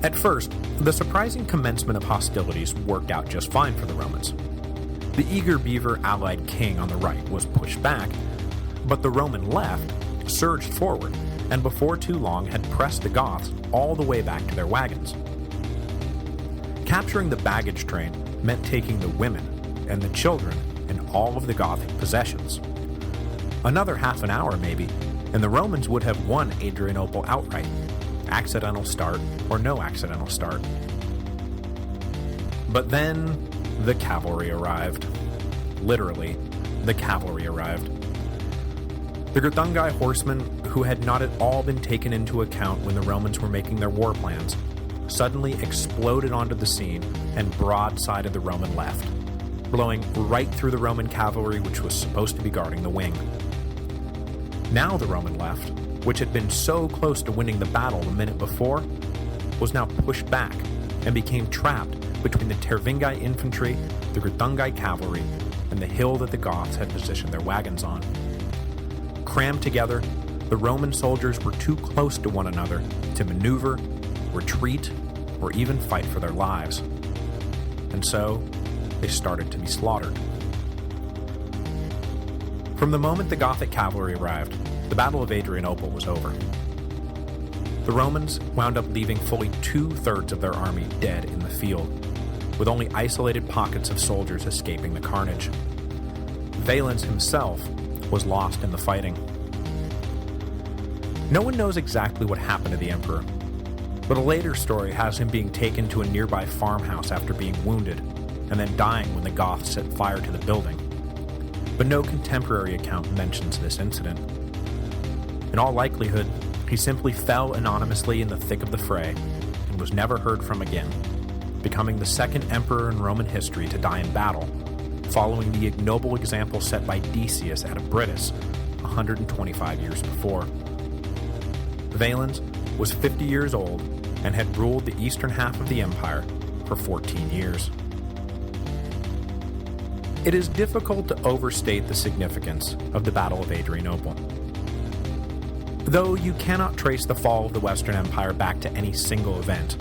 At first, the surprising commencement of hostilities worked out just fine for the Romans. The eager beaver allied king on the right was pushed back, but the Roman left surged forward, and before too long had pressed the Goths all the way back to their wagons. Capturing the baggage train meant taking the women and the children and all of the Gothic possessions. Another half an hour maybe, and the Romans would have won Adrianople outright, accidental start or no accidental start. But then the cavalry arrived. Literally, the cavalry arrived. The Greuthungi horsemen, who had not at all been taken into account when the Romans were making their war plans, suddenly exploded onto the scene and broadsided the Roman left, blowing right through the Roman cavalry which was supposed to be guarding the wing. Now the Roman left, which had been so close to winning the battle the minute before, was now pushed back and became trapped between the Tervingi infantry, the Greuthungi cavalry, and the hill that the Goths had positioned their wagons on. Crammed together, the Roman soldiers were too close to one another to maneuver, retreat, or even fight for their lives. And so, they started to be slaughtered. From the moment the Gothic cavalry arrived, the Battle of Adrianople was over. The Romans wound up leaving fully 2/3 of their army dead in the field, with only isolated pockets of soldiers escaping the carnage. Valens himself was lost in the fighting. No one knows exactly what happened to the emperor, but a later story has him being taken to a nearby farmhouse after being wounded, and then dying when the Goths set fire to the building. But no contemporary account mentions this incident. In all likelihood, he simply fell anonymously in the thick of the fray, and was never heard from again, becoming the second emperor in Roman history to die in battle, following the ignoble example set by Decius at Abritus 125 years before. Valens was 50 years old and had ruled the eastern half of the empire for 14 years. It is difficult to overstate the significance of the Battle of Adrianople. Though you cannot trace the fall of the Western Empire back to any single event,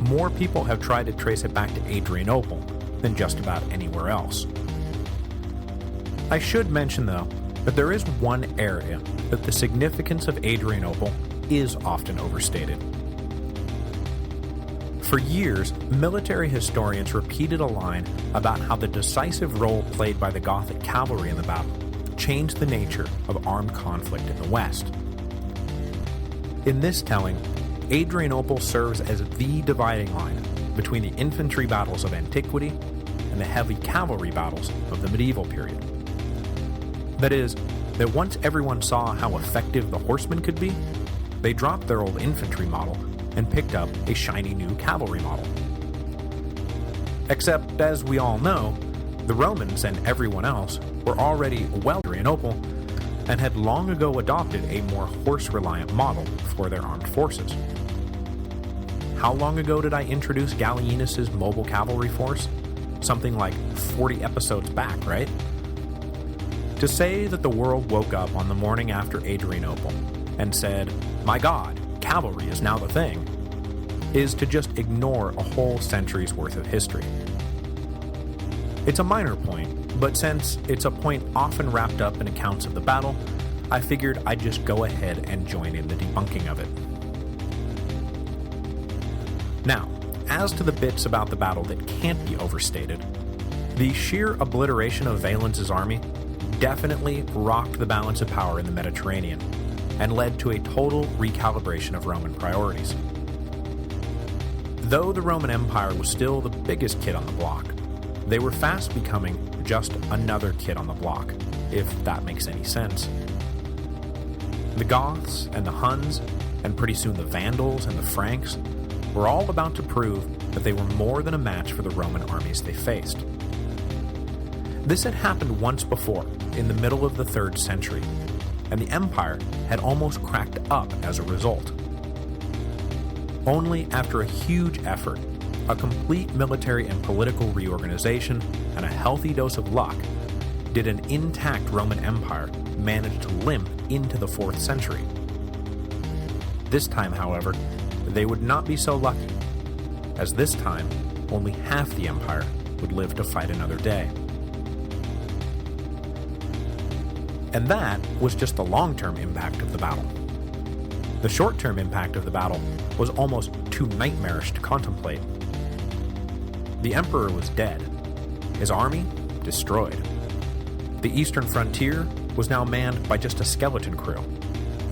more people have tried to trace it back to Adrianople than just about anywhere else. I should mention, though, that there is one area that the significance of Adrianople is often overstated. For years, military historians repeated a line about how the decisive role played by the Gothic cavalry in the battle changed the nature of armed conflict in the West. In this telling, Adrianople serves as the dividing line between the infantry battles of antiquity and the heavy cavalry battles of the medieval period. That is, that once everyone saw how effective the horsemen could be, they dropped their old infantry model and picked up a shiny new cavalry model. Except, as we all know, the Romans and everyone else were already well Adrianople and had long ago adopted a more horse-reliant model for their armed forces. How long ago did I introduce Gallienus's mobile cavalry force? Something like 40 episodes back, right? To say that the world woke up on the morning after Adrianople and said, "My God, cavalry is now the thing," is to just ignore a whole century's worth of history. It's a minor point, but since it's a point often wrapped up in accounts of the battle, I figured I'd just go ahead and join in the debunking of it. Now, as to the bits about the battle that can't be overstated, the sheer obliteration of Valens' army definitely rocked the balance of power in the Mediterranean, and led to a total recalibration of Roman priorities. Though the Roman Empire was still the biggest kid on the block, they were fast becoming just another kid on the block, if that makes any sense. The Goths and the Huns, and pretty soon the Vandals and the Franks, were all about to prove that they were more than a match for the Roman armies they faced. This had happened once before, in the middle of the 3rd century, and the empire had almost cracked up as a result. Only after a huge effort, a complete military and political reorganization, and a healthy dose of luck, did an intact Roman Empire manage to limp into the 4th century. This time, however, they would not be so lucky, as this time, only half the empire would live to fight another day. And that was just the long-term impact of the battle. The short-term impact of the battle was almost too nightmarish to contemplate. The emperor was dead, his army destroyed. The eastern frontier was now manned by just a skeleton crew.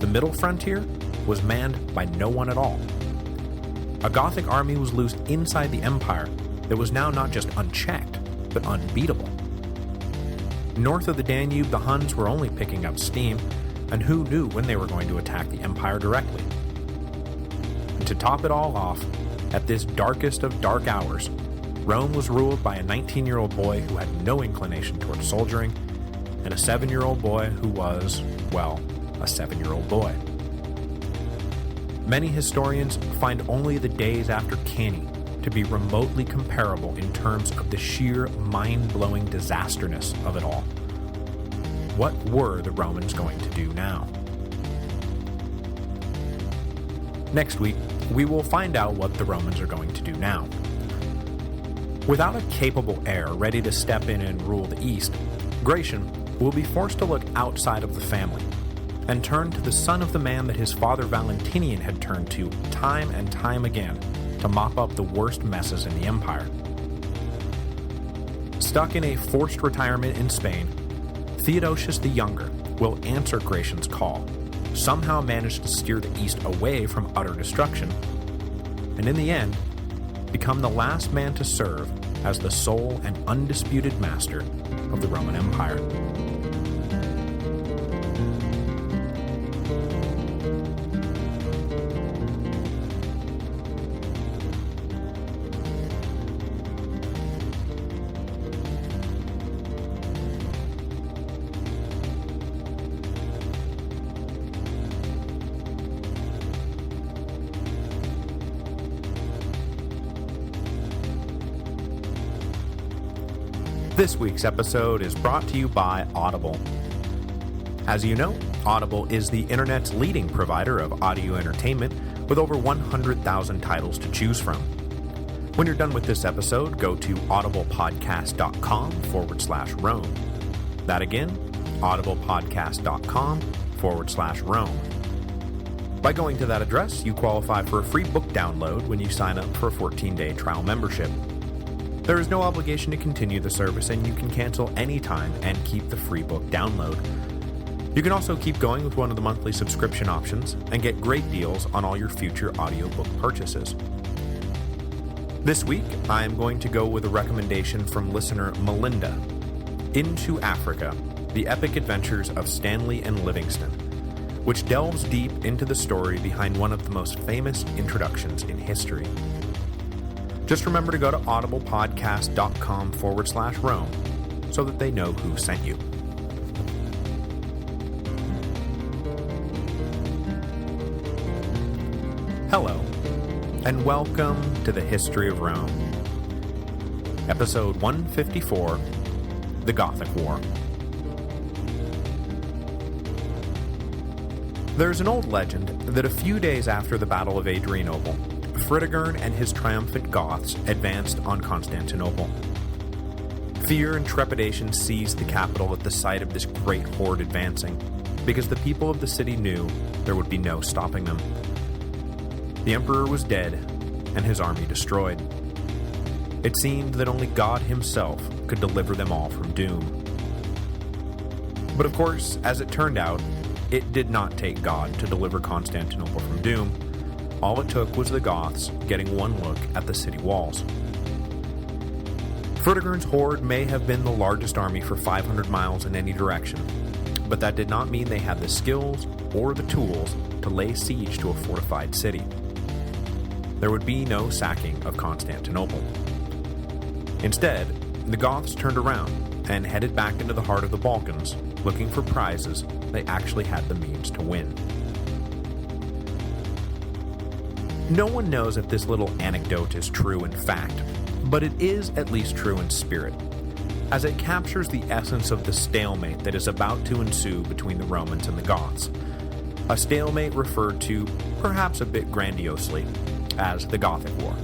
The middle frontier was manned by no one at all. A Gothic army was loose inside the empire that was now not just unchecked, but unbeatable. North of the Danube, the Huns were only picking up steam, and who knew when they were going to attack the empire directly. And to top it all off, at this darkest of dark hours, Rome was ruled by a 19-year-old boy who had no inclination towards soldiering, and a 7-year-old boy who was, well, a 7-year-old boy. Many historians find only the days after Cannae to be remotely comparable in terms of the sheer mind-blowing disasterness of it all. What were the Romans going to do now? Next week, we will find out what the Romans are going to do now. Without a capable heir ready to step in and rule the East, Gratian will be forced to look outside of the family and turn to the son of the man that his father Valentinian had turned to time and time again to mop up the worst messes in the empire. Stuck in a forced retirement in Spain, Theodosius the Younger will answer Gratian's call, somehow manage to steer the East away from utter destruction, and in the end, become the last man to serve as the sole and undisputed master of the Roman Empire. This week's episode is brought to you by Audible. As you know, Audible is the internet's leading provider of audio entertainment with over 100,000 titles to choose from. When you're done with this episode, go to audiblepodcast.com/Rome. That again, audiblepodcast.com/Rome. By going to that address, you qualify for a free book download when you sign up for a 14-day trial membership. There is no obligation to continue the service, and you can cancel anytime and keep the free book download. You can also keep going with one of the monthly subscription options and get great deals on all your future audiobook purchases. This week, I am going to go with a recommendation from listener Melinda, Into Africa, The Epic Adventures of Stanley and Livingstone, which delves deep into the story behind one of the most famous introductions in history. Just remember to go to audiblepodcast.com/Rome so that they know who sent you. Hello, and welcome to the History of Rome. Episode 154, The Gothic War. There's an old legend that a few days after the Battle of Adrianople, Fritigern and his triumphant Goths advanced on Constantinople. Fear and trepidation seized the capital at the sight of this great horde advancing, because the people of the city knew there would be no stopping them. The emperor was dead, and his army destroyed. It seemed that only God himself could deliver them all from doom. But of course, as it turned out, it did not take God to deliver Constantinople from doom. All it took was the Goths getting one look at the city walls. Fritigern's horde may have been the largest army for 500 miles in any direction, but that did not mean they had the skills or the tools to lay siege to a fortified city. There would be no sacking of Constantinople. Instead, the Goths turned around and headed back into the heart of the Balkans, looking for prizes they actually had the means to win. No one knows if this little anecdote is true in fact, but it is at least true in spirit, as it captures the essence of the stalemate that is about to ensue between the Romans and the Goths, a stalemate referred to, perhaps a bit grandiosely, as the Gothic War.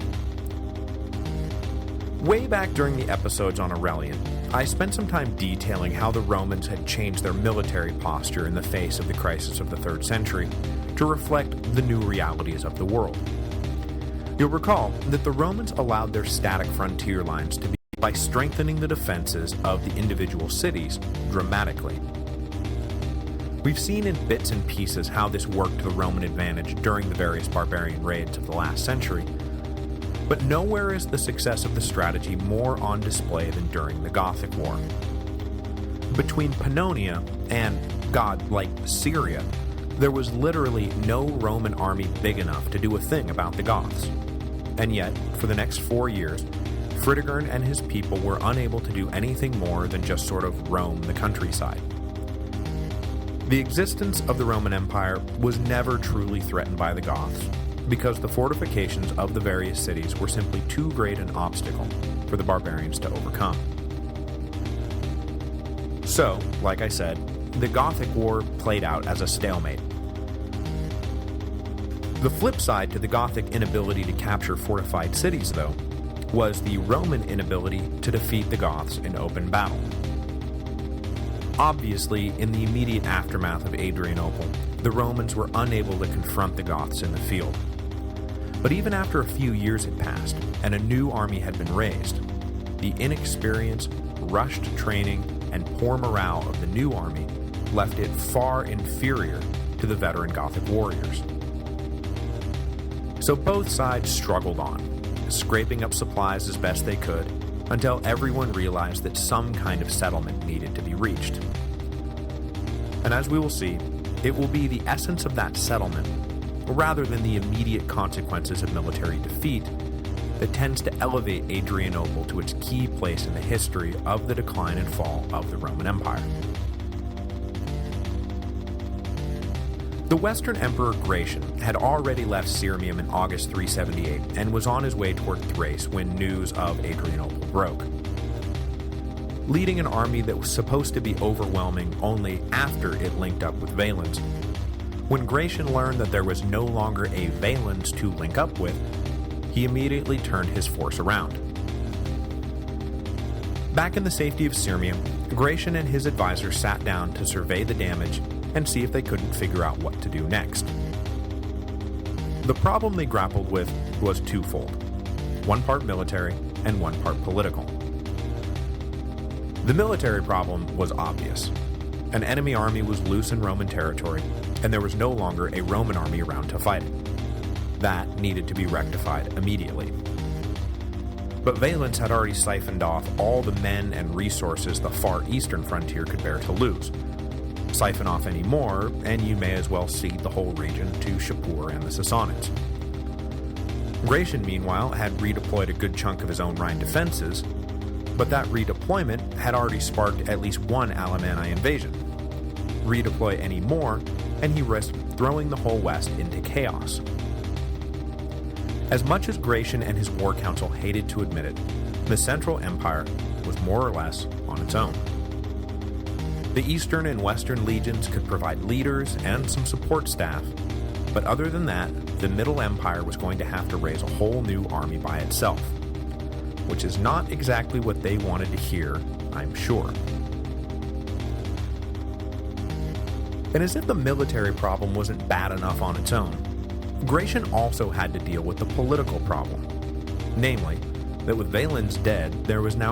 Way back during the episodes on Aurelian, I spent some time detailing how the Romans had changed their military posture in the face of the crisis of the 3rd century to reflect the new realities of the world. You'll recall that the Romans allowed their static frontier lines to be by strengthening the defenses of the individual cities dramatically. We've seen in bits and pieces how this worked to the Roman advantage during the various barbarian raids of the last century, but nowhere is the success of the strategy more on display than during the Gothic War. Between Pannonia and, like Syria, there was literally no Roman army big enough to do a thing about the Goths. And yet, for the next 4 years, Fritigern and his people were unable to do anything more than just sort of roam the countryside. The existence of the Roman Empire was never truly threatened by the Goths, because the fortifications of the various cities were simply too great an obstacle for the barbarians to overcome. So, like I said, the Gothic War played out as a stalemate. The flip side to the Gothic inability to capture fortified cities, though, was the Roman inability to defeat the Goths in open battle. Obviously, in the immediate aftermath of Adrianople, the Romans were unable to confront the Goths in the field. But even after a few years had passed, and a new army had been raised, the inexperience, rushed training, and poor morale of the new army left it far inferior to the veteran Gothic warriors. So both sides struggled on, scraping up supplies as best they could, until everyone realized that some kind of settlement needed to be reached. And as we will see, it will be the essence of that settlement, rather than the immediate consequences of military defeat, that tends to elevate Adrianople to its key place in the history of the decline and fall of the Roman Empire. The Western Emperor Gratian had already left Sirmium in August 378 and was on his way toward Thrace when news of Adrianople broke. Leading an army that was supposed to be overwhelming only after it linked up with Valens, when Gratian learned that there was no longer a Valens to link up with, he immediately turned his force around. Back in the safety of Sirmium, Gratian and his advisors sat down to survey the damage and see if they couldn't figure out what to do next. The problem they grappled with was twofold, one part military and one part political. The military problem was obvious. An enemy army was loose in Roman territory, and there was no longer a Roman army around to fight it. That needed to be rectified immediately. But Valens had already siphoned off all the men and resources the far eastern frontier could bear to lose. Siphon off any more, and you may as well cede the whole region to Shapur and the Sassanids. Gratian, meanwhile, had redeployed a good chunk of his own Rhine defenses, but that redeployment had already sparked at least one Alemanni invasion. Redeploy any more, and he risked throwing the whole West into chaos. As much as Gratian and his war council hated to admit it, the Central Empire was more or less on its own. The Eastern and Western legions could provide leaders and some support staff, but other than that, the Middle Empire was going to have to raise a whole new army by itself, which is not exactly what they wanted to hear, I'm sure. And as if the military problem wasn't bad enough on its own, Gratian also had to deal with the political problem, namely, that with Valens dead, there was now